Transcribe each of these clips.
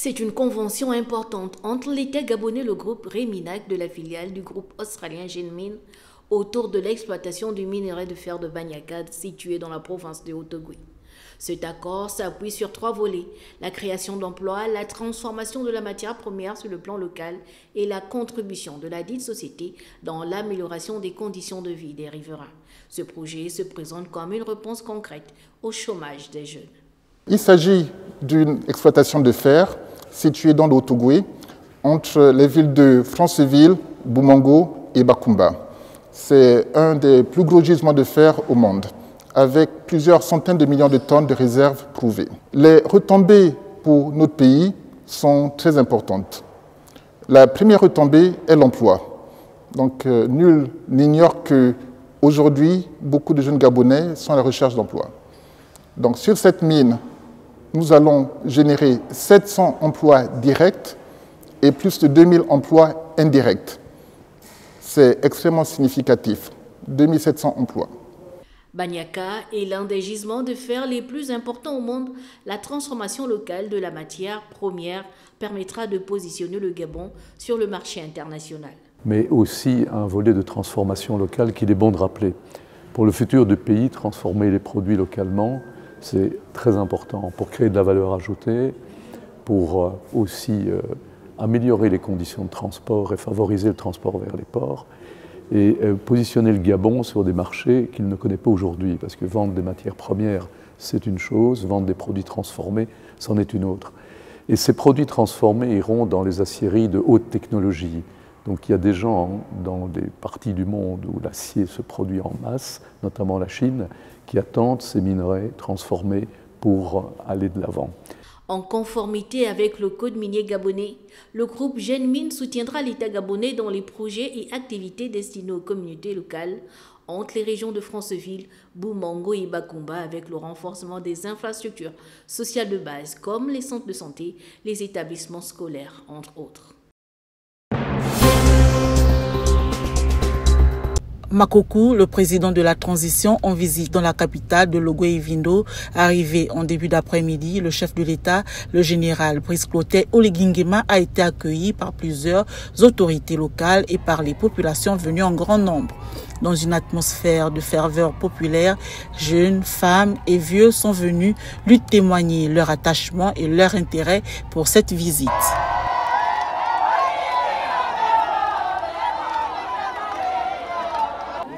C'est une convention importante entre l'État gabonais et le groupe Reminac de la filiale du groupe australien Genmin autour de l'exploitation du minerai de fer de Banyaka situé dans la province de Haut-Ogooué. Cet accord s'appuie sur 3 volets, la création d'emplois, la transformation de la matière première sur le plan local et la contribution de la dite société dans l'amélioration des conditions de vie des riverains. Ce projet se présente comme une réponse concrète au chômage des jeunes. Il s'agit d'une exploitation de fer située dans le Haut-Ogooué, entre les villes de Franceville, Boumango et Bakumba. C'est un des plus gros gisements de fer au monde, avec plusieurs centaines de millions de tonnes de réserves prouvées. Les retombées pour notre pays sont très importantes. La première retombée est l'emploi. Donc, nul n'ignore qu'aujourd'hui, beaucoup de jeunes Gabonais sont à la recherche d'emploi. Donc, sur cette mine, nous allons générer 700 emplois directs et plus de 2000 emplois indirects. C'est extrêmement significatif, 2700 emplois. Banyaka est l'un des gisements de fer les plus importants au monde. La transformation locale de la matière première permettra de positionner le Gabon sur le marché international. Mais aussi un volet de transformation locale qu'il est bon de rappeler. Pour le futur du pays, transformer les produits localement, c'est très important pour créer de la valeur ajoutée, pour aussi améliorer les conditions de transport et favoriser le transport vers les ports, et positionner le Gabon sur des marchés qu'il ne connaît pas aujourd'hui, parce que vendre des matières premières, c'est une chose, vendre des produits transformés, c'en est une autre. Et ces produits transformés iront dans les aciéries de haute technologie. Donc il y a des gens dans des parties du monde où l'acier se produit en masse, notamment la Chine, qui attendent ces minerais transformés pour aller de l'avant. En conformité avec le code minier gabonais, le groupe Genmin soutiendra l'État gabonais dans les projets et activités destinés aux communautés locales entre les régions de Franceville, Boumango et Bakumba avec le renforcement des infrastructures sociales de base comme les centres de santé, les établissements scolaires, entre autres. Makoko, le président de la transition, en visite dans la capitale de l'Ogooué-Ivindo. Arrivé en début d'après-midi, le chef de l'État, le général Brice Clotaire Oligingema, a été accueilli par plusieurs autorités locales et par les populations venues en grand nombre. Dans une atmosphère de ferveur populaire, jeunes, femmes et vieux sont venus lui témoigner leur attachement et leur intérêt pour cette visite.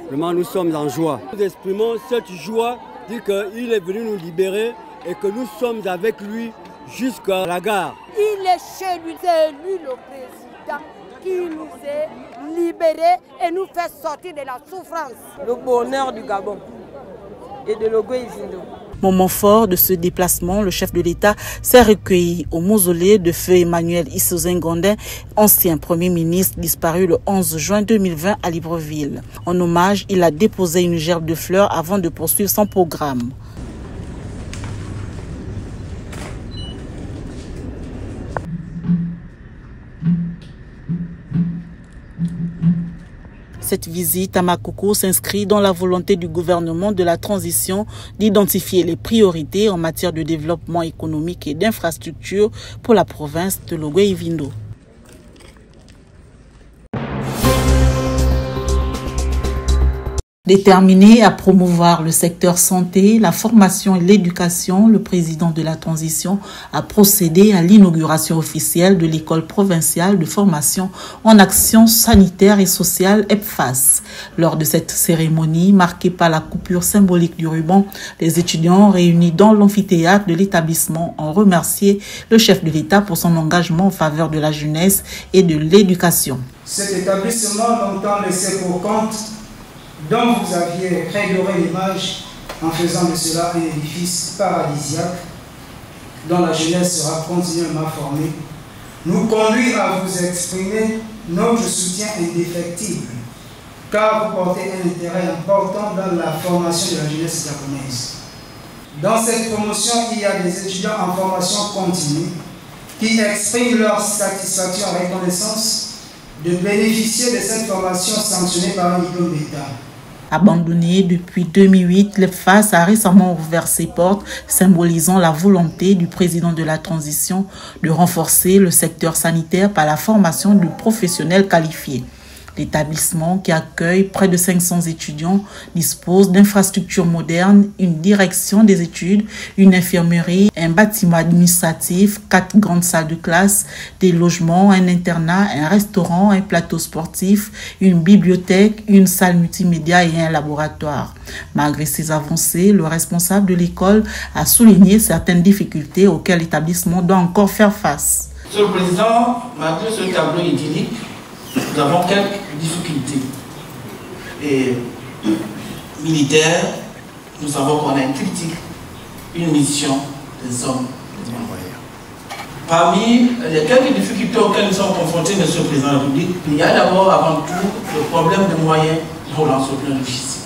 Vraiment, nous sommes en joie. Nous exprimons cette joie, dire qu'il est venu nous libérer et que nous sommes avec lui jusqu'à la gare. Il est chez lui, c'est lui le président qui nous a libérés et nous fait sortir de la souffrance. Le bonheur du Gabon et de l'Ogooué-Ivindo. Moment fort de ce déplacement, le chef de l'État s'est recueilli au mausolée de feu Emmanuel Issozengondin, ancien Premier ministre disparu le 11 juin 2020 à Libreville. En hommage, il a déposé une gerbe de fleurs avant de poursuivre son programme. Cette visite à Makoko s'inscrit dans la volonté du gouvernement de la transition d'identifier les priorités en matière de développement économique et d'infrastructures pour la province de l'Ogooué-Ivindo. Déterminé à promouvoir le secteur santé, la formation et l'éducation, le président de la transition a procédé à l'inauguration officielle de l'école provinciale de formation en action sanitaire et sociale EPFAS. Lors de cette cérémonie, marquée par la coupure symbolique du ruban, les étudiants réunis dans l'amphithéâtre de l'établissement ont remercié le chef de l'État pour son engagement en faveur de la jeunesse et de l'éducation. Cet établissement longtemps laissé pour compte, dont vous aviez rédoré l'image en faisant de cela un édifice paradisiaque dont la jeunesse sera continuellement formée, nous conduit à vous exprimer notre soutien indéfectible, car vous portez un intérêt important dans la formation de la jeunesse japonaise. Dans cette promotion, il y a des étudiants en formation continue qui expriment leur satisfaction et reconnaissance de bénéficier de cette formation sanctionnée par un diplôme d'État. Abandonné depuis 2008, l'EPFAS a récemment ouvert ses portes, symbolisant la volonté du président de la transition de renforcer le secteur sanitaire par la formation de professionnels qualifiés. L'établissement, qui accueille près de 500 étudiants, dispose d'infrastructures modernes, une direction des études, une infirmerie, un bâtiment administratif, 4 grandes salles de classe, des logements, un internat, un restaurant, un plateau sportif, une bibliothèque, une salle multimédia et un laboratoire. Malgré ces avancées, le responsable de l'école a souligné certaines difficultés auxquelles l'établissement doit encore faire face. Monsieur le Président, malgré ce tableau idyllique, nous avons quelques difficultés. Et militaires, nous savons qu'on a une critique, une mission des hommes. Parmi les quelques difficultés auxquelles nous sommes confrontés, Monsieur le Président de la République, il y a d'abord, avant tout, le problème de moyens pour l'enseignement logistique.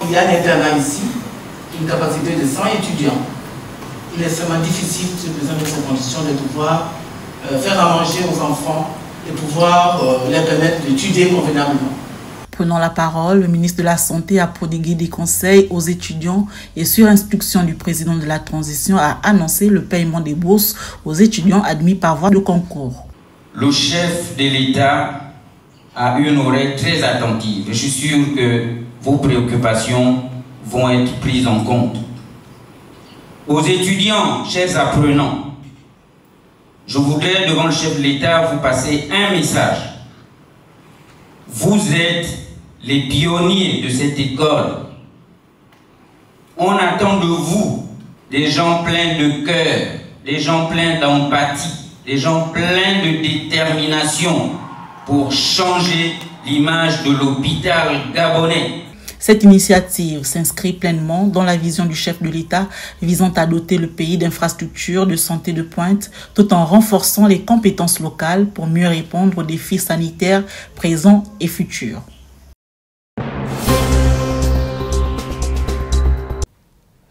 Il y a un internat ici, une capacité de 100 étudiants. Il est extrêmement difficile, Monsieur le Président, dans ces conditions, de pouvoir faire à manger aux enfants et pouvoir les permettre d'étudier convenablement. Prenant la parole, le ministre de la Santé a prodigué des conseils aux étudiants et sur instruction du président de la transition a annoncé le paiement des bourses aux étudiants admis par voie de concours. Le chef de l'État a une oreille très attentive. Je suis sûr que vos préoccupations vont être prises en compte. Aux étudiants, chers apprenants, je voudrais, devant le chef de l'État, vous passer un message. Vous êtes les pionniers de cette école. On attend de vous des gens pleins de cœur, des gens pleins d'empathie, des gens pleins de détermination pour changer l'image de l'hôpital gabonais. Cette initiative s'inscrit pleinement dans la vision du chef de l'État visant à doter le pays d'infrastructures de santé de pointe tout en renforçant les compétences locales pour mieux répondre aux défis sanitaires présents et futurs.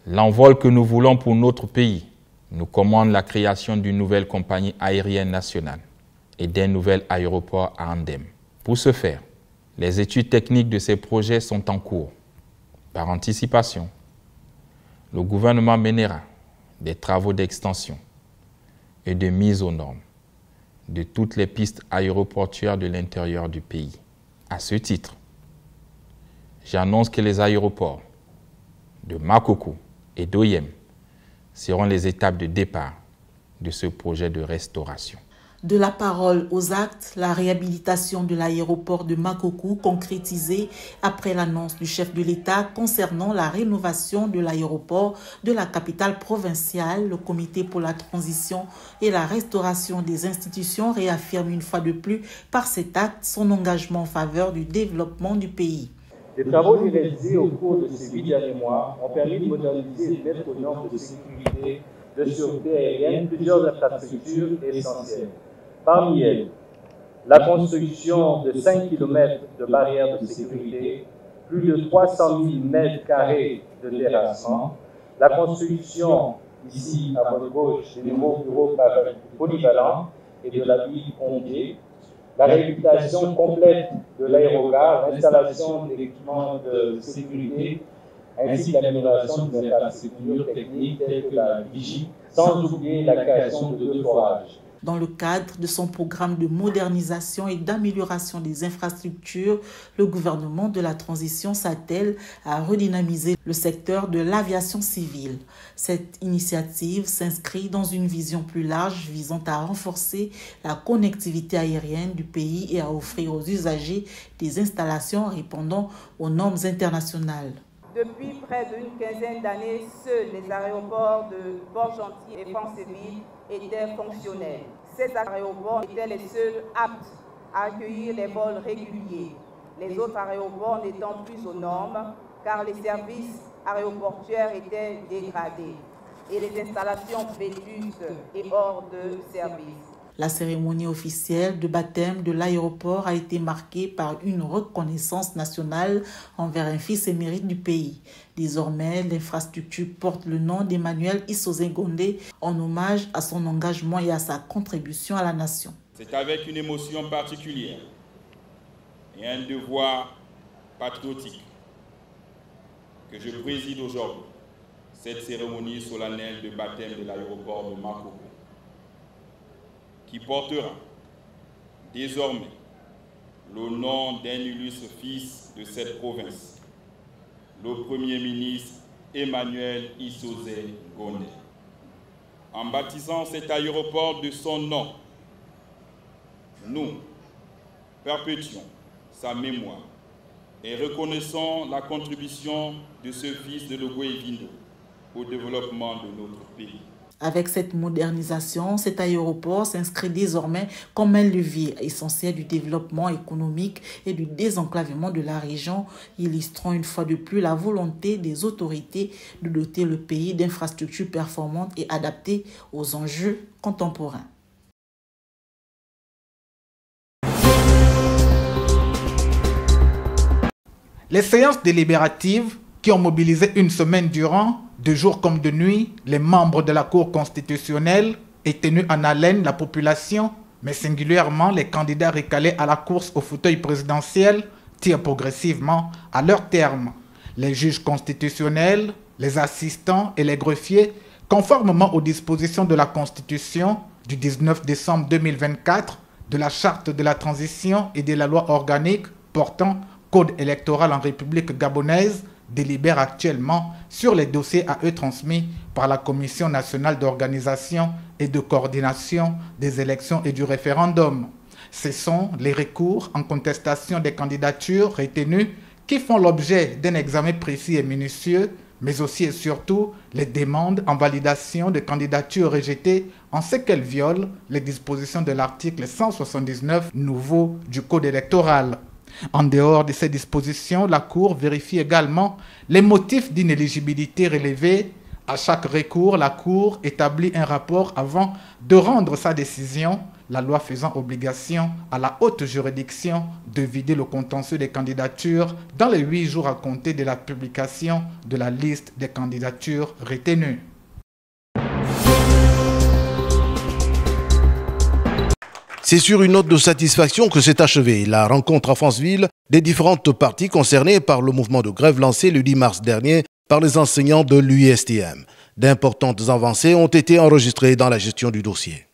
L'envol que nous voulons pour notre pays nous commande la création d'une nouvelle compagnie aérienne nationale et d'un nouvel aéroport à Andem. Pour ce faire, les études techniques de ces projets sont en cours. Par anticipation, le gouvernement mènera des travaux d'extension et de mise aux normes de toutes les pistes aéroportuaires de l'intérieur du pays. À ce titre, j'annonce que les aéroports de Makoko et d'Oyem seront les étapes de départ de ce projet de restauration. De la parole aux actes, la réhabilitation de l'aéroport de Makoko concrétisée après l'annonce du chef de l'État concernant la rénovation de l'aéroport de la capitale provinciale. Le comité pour la transition et la restauration des institutions réaffirme une fois de plus par cet acte son engagement en faveur du développement du pays. Les travaux réalisés au cours de ces 8 derniers mois ont permis de moderniser et de mettre aux normes de sécurité, de sûreté aérienne plusieurs infrastructures essentielles. Parmi elles, la construction de 5 km de barrières de sécurité, plus de 300 000 mètres carrés de terrassement, la construction, ici à votre gauche, des nouveaux bureaux polyvalents et de la ville pompier, la réhabilitation complète de l'aérogare, l'installation d'équipements de sécurité, ainsi que l'amélioration des infrastructures techniques telles que la vigie, sans oublier la création de 2 forages. Dans le cadre de son programme de modernisation et d'amélioration des infrastructures, le gouvernement de la transition s'attelle à redynamiser le secteur de l'aviation civile. Cette initiative s'inscrit dans une vision plus large visant à renforcer la connectivité aérienne du pays et à offrir aux usagers des installations répondant aux normes internationales. Depuis près d'une quinzaine d'années, seuls les aéroports de Port-Gentil et Franceville étaient fonctionnels. Ces aéroports étaient les seuls aptes à accueillir les vols réguliers. Les autres aéroports n'étant plus aux normes car les services aéroportuaires étaient dégradés et les installations vétustes et hors de service. La cérémonie officielle de baptême de l'aéroport a été marquée par une reconnaissance nationale envers un fils émérite du pays. Désormais, l'infrastructure porte le nom d'Emmanuel Issoze Gondé en hommage à son engagement et à sa contribution à la nation. C'est avec une émotion particulière et un devoir patriotique que je préside aujourd'hui cette cérémonie solennelle de baptême de l'aéroport de Makoko, qui portera désormais le nom d'un illustre fils de cette province, le Premier ministre Emmanuel Issoze Gondé. En baptisant cet aéroport de son nom, nous perpétuons sa mémoire et reconnaissons la contribution de ce fils de Logwe-Vindo au développement de notre pays. Avec cette modernisation, cet aéroport s'inscrit désormais comme un levier essentiel du développement économique et du désenclavement de la région, illustrant une fois de plus la volonté des autorités de doter le pays d'infrastructures performantes et adaptées aux enjeux contemporains. Les séances délibératives qui ont mobilisé une semaine durant, de jour comme de nuit, les membres de la Cour constitutionnelle et tenu en haleine la population, mais singulièrement les candidats recalés à la course au fauteuil présidentiel, tirent progressivement à leur terme. Les juges constitutionnels, les assistants et les greffiers, conformément aux dispositions de la Constitution du 19 décembre 2024, de la Charte de la transition et de la loi organique portant Code électoral en République gabonaise, délibèrent actuellement sur les dossiers à eux transmis par la Commission nationale d'organisation et de coordination des élections et du référendum. Ce sont les recours en contestation des candidatures retenues qui font l'objet d'un examen précis et minutieux, mais aussi et surtout les demandes en validation de candidatures rejetées en ce qu'elles violent les dispositions de l'article 179 nouveau du Code électoral. En dehors de ces dispositions, la Cour vérifie également les motifs d'inéligibilité relevés. À chaque recours, la Cour établit un rapport avant de rendre sa décision, la loi faisant obligation à la haute juridiction de vider le contentieux des candidatures dans les 8 jours à compter de la publication de la liste des candidatures retenues. C'est sur une note de satisfaction que s'est achevée la rencontre à Franceville des différentes parties concernées par le mouvement de grève lancé le 10 mars dernier par les enseignants de l'USTM. D'importantes avancées ont été enregistrées dans la gestion du dossier.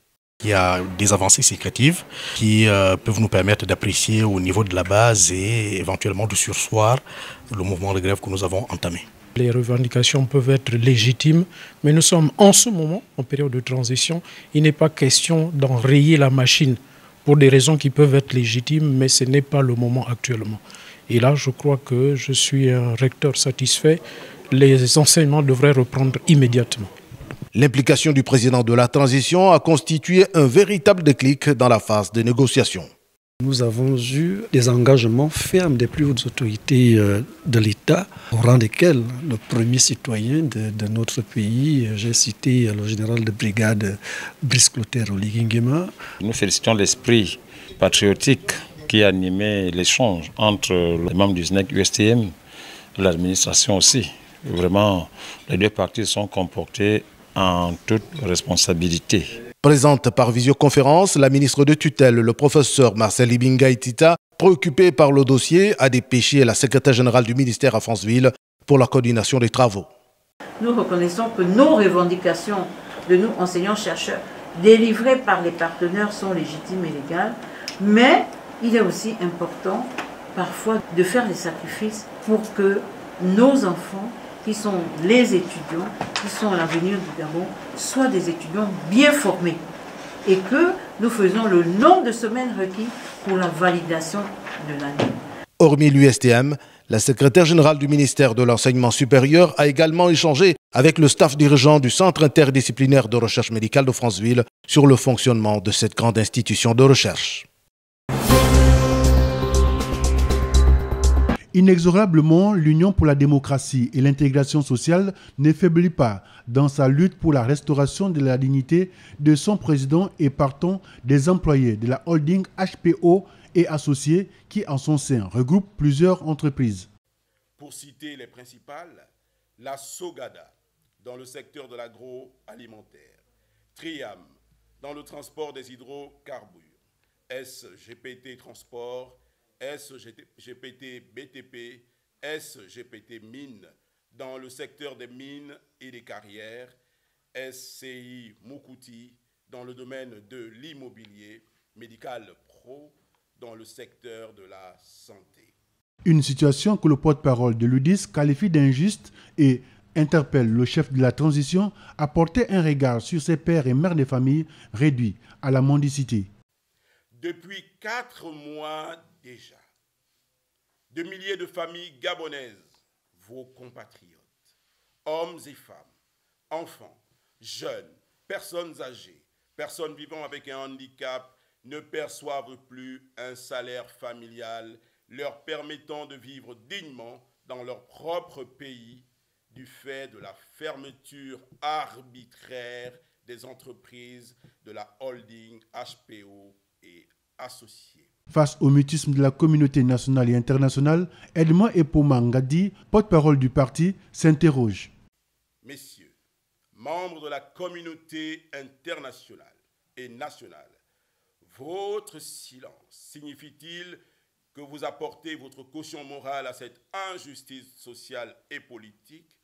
Il y a des avancées sécrétives qui peuvent nous permettre d'apprécier au niveau de la base et éventuellement de surseoir le mouvement de grève que nous avons entamé. Les revendications peuvent être légitimes, mais nous sommes en ce moment en période de transition. Il n'est pas question d'enrayer la machine pour des raisons qui peuvent être légitimes, mais ce n'est pas le moment actuellement. Et là, je crois que je suis un recteur satisfait. Les enseignements devraient reprendre immédiatement. L'implication du président de la transition a constitué un véritable déclic dans la phase de négociation. Nous avons eu des engagements fermes des plus hautes autorités de l'État, au rang desquels le premier citoyen de notre pays, j'ai cité le général de brigade Brice Clotaire Oligingema. Nous félicitons l'esprit patriotique qui animait l'échange entre les membres du SNEC USTM et l'administration aussi. Vraiment, les deux parties sont comportées en toute responsabilité. Présente par visioconférence, la ministre de tutelle, le professeur Marcel Ibinga-Itita, préoccupé par le dossier, a dépêché la secrétaire générale du ministère à Franceville pour la coordination des travaux. Nous reconnaissons que nos revendications de nous, enseignants-chercheurs, délivrées par les partenaires sont légitimes et légales, mais il est aussi important parfois de faire des sacrifices pour que nos enfants, qui sont les étudiants, qui sont l'avenir du Gabon, soient des étudiants bien formés et que nous faisons le nombre de semaines requis pour la validation de l'année. Hormis l'USTM, la secrétaire générale du ministère de l'Enseignement supérieur a également échangé avec le staff dirigeant du Centre interdisciplinaire de recherche médicale de Franceville sur le fonctionnement de cette grande institution de recherche. Inexorablement, l'Union pour la démocratie et l'intégration sociale ne faiblit pas dans sa lutte pour la restauration de la dignité de son président et partant des employés de la holding HPO et associés qui en son sein regroupent plusieurs entreprises. Pour citer les principales, la Sogada dans le secteur de l'agroalimentaire, Triam dans le transport des hydrocarbures, SGPT Transport, SGPT BTP, SGPT Mines dans le secteur des mines et des carrières, SCI Mukouti dans le domaine de l'immobilier, Médical Pro dans le secteur de la santé. Une situation que le porte-parole de l'UDIS qualifie d'injuste et interpelle le chef de la transition à porter un regard sur ces pères et mères de famille réduits à la mendicité. Depuis 4 mois déjà, de milliers de familles gabonaises, vos compatriotes, hommes et femmes, enfants, jeunes, personnes âgées, personnes vivant avec un handicap, ne perçoivent plus un salaire familial leur permettant de vivre dignement dans leur propre pays du fait de la fermeture arbitraire des entreprises de la holding HPO et associés. Face au mutisme de la communauté nationale et internationale, Edmond Epoma Ngadi, porte-parole du parti, s'interroge. Messieurs, membres de la communauté internationale et nationale, votre silence signifie-t-il que vous apportez votre caution morale à cette injustice sociale et politique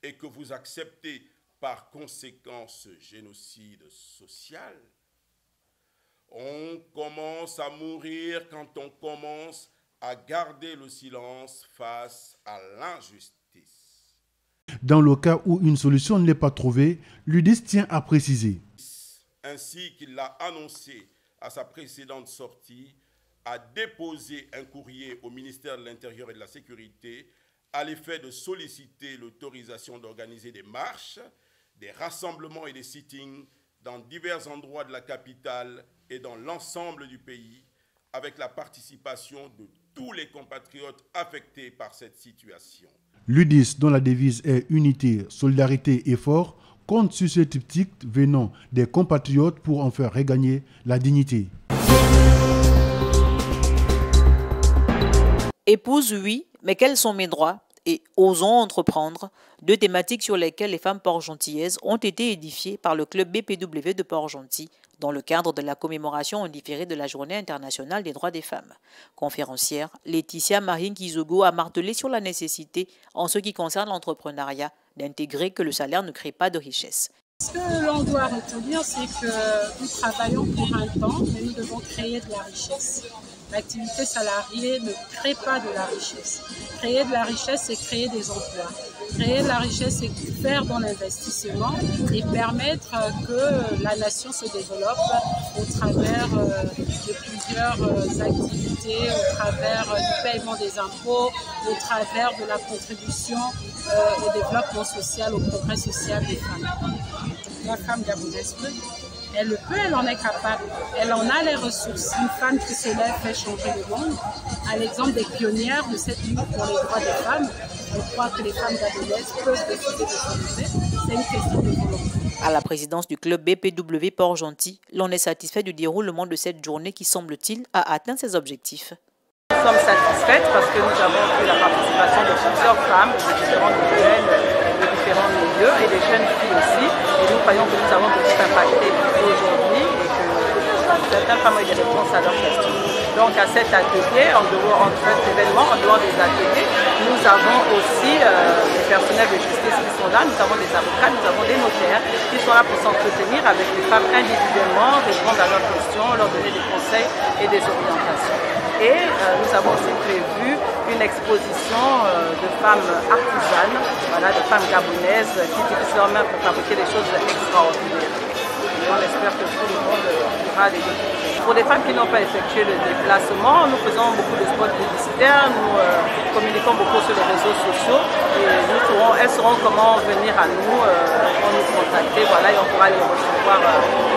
et que vous acceptez par conséquent ce génocide social? On commence à mourir quand on commence à garder le silence face à l'injustice. Dans le cas où une solution n'est pas trouvée, l'UDIS tient à préciser. Ainsi qu'il l'a annoncé à sa précédente sortie, a déposé un courrier au ministère de l'Intérieur et de la Sécurité à l'effet de solliciter l'autorisation d'organiser des marches, des rassemblements et des sittings dans divers endroits de la capitale et dans l'ensemble du pays, avec la participation de tous les compatriotes affectés par cette situation. L'UDIS, dont la devise est unité, solidarité et fort, compte sur ce triptyque venant des compatriotes pour en faire regagner la dignité. Épouse, oui, mais quels sont mes droits? Et osons entreprendre, deux thématiques sur lesquelles les femmes port-gentillaises ont été édifiées par le club BPW de Port-Gentil dans le cadre de la commémoration en différé de la Journée internationale des droits des femmes. Conférencière, Laetitia Marin-Kizogo a martelé sur la nécessité, en ce qui concerne l'entrepreneuriat, d'intégrer que le salaire ne crée pas de richesse. Ce que l'on doit retenir, c'est que nous travaillons pour un temps, mais nous devons créer de la richesse. L'activité salariée ne crée pas de la richesse. Créer de la richesse, c'est créer des emplois. Créer de la richesse, c'est faire dans l'investissement et permettre que la nation se développe au travers de plusieurs activités, au travers du paiement des impôts, au travers de la contribution au développement social, au progrès social des femmes. La femme gabonaise peut. Elle le peut, elle en est capable, elle en a les ressources. Une femme qui se lève fait changer le monde. À l'exemple des pionnières de cette lutte pour les droits des femmes, je crois que les femmes gabonaises peuvent décider de s'enlever. C'est une question de volonté. À la présidence du club BPW Port-Gentil, l'on est satisfait du déroulement de cette journée qui, semble-t-il, a atteint ses objectifs. Nous sommes satisfaites parce que nous avons eu la participation de plusieurs femmes de différents domaines, de différents milieux et des jeunes filles aussi. Et nous croyons que nous avons beaucoup impacté aujourd'hui et que certaines femmes ont eu des réponses à leurs questions. Donc à cet atelier, en dehors de cet événement, en dehors des ateliers, nous avons aussi des personnels de justice qui sont là, nous avons des avocats, nous avons des notaires qui sont là pour s'entretenir avec les femmes individuellement, répondre à leurs questions, leur donner des conseils et des orientations. Et nous avons aussi prévu une exposition de femmes artisanes, voilà, de femmes gabonaises qui utilisent leurs mains pour fabriquer des choses extraordinaires. Et on espère que tout le monde pourra les découvrir. Pour les femmes qui n'ont pas effectué le déplacement, nous faisons beaucoup de spots publicitaires, nous communiquons beaucoup sur les réseaux sociaux et elles sauront comment venir à nous, nous contacter, voilà, et on pourra les recevoir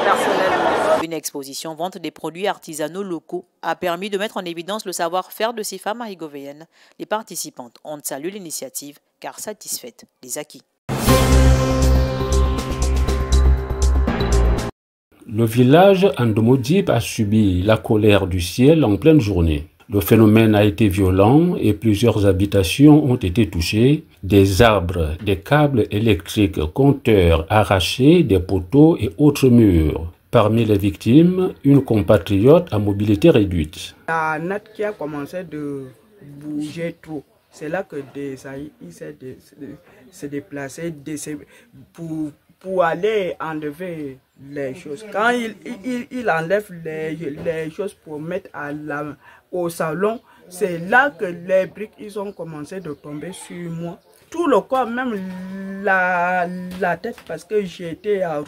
personnellement. Une exposition vente des produits artisanaux locaux a permis de mettre en évidence le savoir-faire de ces femmes marigovéennes. Les participantes ont salué l'initiative car satisfaites des acquis. Le village Andomodib a subi la colère du ciel en pleine journée. Le phénomène a été violent et plusieurs habitations ont été touchées. Des arbres, des câbles électriques, compteurs arrachés, des poteaux et autres murs. Parmi les victimes, une compatriote à mobilité réduite. La natte qui a commencé de bouger trop, c'est là que se déplacer pour aller enlever les choses. Quand il enlève les choses pour mettre au salon, c'est là que les briques ils ont commencé de tomber sur moi. Tout le corps, même la tête, parce que j'étais à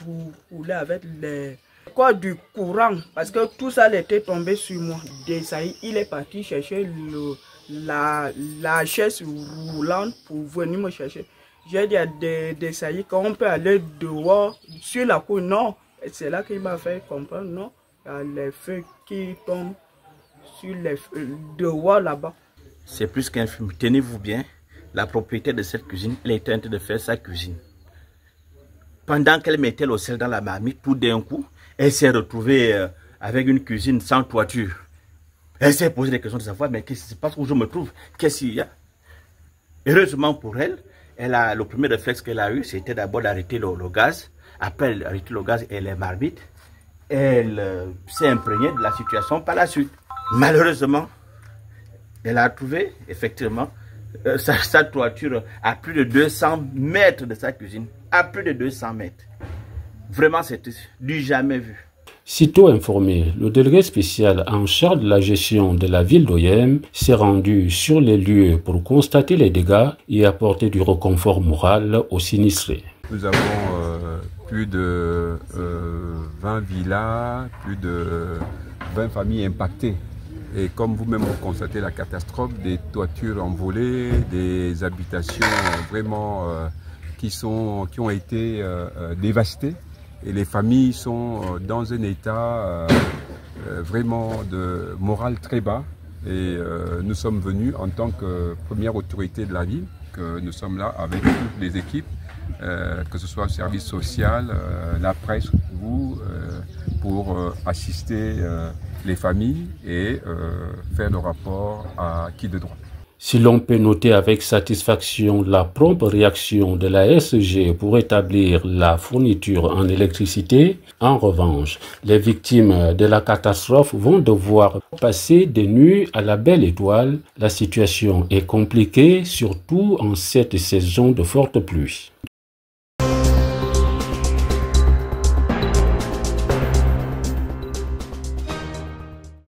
rouler avec les corps du courant, parce que tout ça était tombé sur moi. Desailly, il est parti chercher la chaise roulante pour venir me chercher. J'ai dit à Desailly qu'on peut aller dehors sur la cour. Non, c'est là qu'il m'a fait comprendre. Non, il y a les feux qui tombent sur les dehors là-bas. C'est plus qu'un film. Tenez-vous bien, la propriétaire de cette cuisine, elle était en train de faire sa cuisine. Pendant qu'elle mettait le sel dans la marmite, tout d'un coup, elle s'est retrouvée avec une cuisine sans toiture. Elle s'est posé des questions de savoir, mais qu'est-ce qui se passe, où je me trouve, qu'est-ce qu'il y a? Heureusement pour elle, le premier réflexe qu'elle a eu, c'était d'abord d'arrêter le gaz. Après elle a arrêté le gaz et les marmites, elle s'est imprégnée de la situation par la suite. Malheureusement, elle a trouvé effectivement sa toiture à plus de 200 mètres de sa cuisine. À plus de 200 mètres. Vraiment, c'était du jamais vu. Sitôt informé, le délégué spécial en charge de la gestion de la ville d'Oyem s'est rendu sur les lieux pour constater les dégâts et apporter du réconfort moral aux sinistrés. Nous avons plus de 20 villas, plus de 20 familles impactées. Et comme vous-même vous constatez la catastrophe, des toitures envolées, des habitations vraiment qui ont été dévastées. Et les familles sont dans un état vraiment de morale très bas. Et nous sommes venus en tant que première autorité de la ville, que nous sommes là avec toutes les équipes, que ce soit le service social, la presse, vous, pour assister les familles et faire le rapport à qui de droit. Si l'on peut noter avec satisfaction la prompte réaction de la SG pour établir la fourniture en électricité, en revanche, les victimes de la catastrophe vont devoir passer des nuits à la belle étoile. La situation est compliquée, surtout en cette saison de fortes pluies.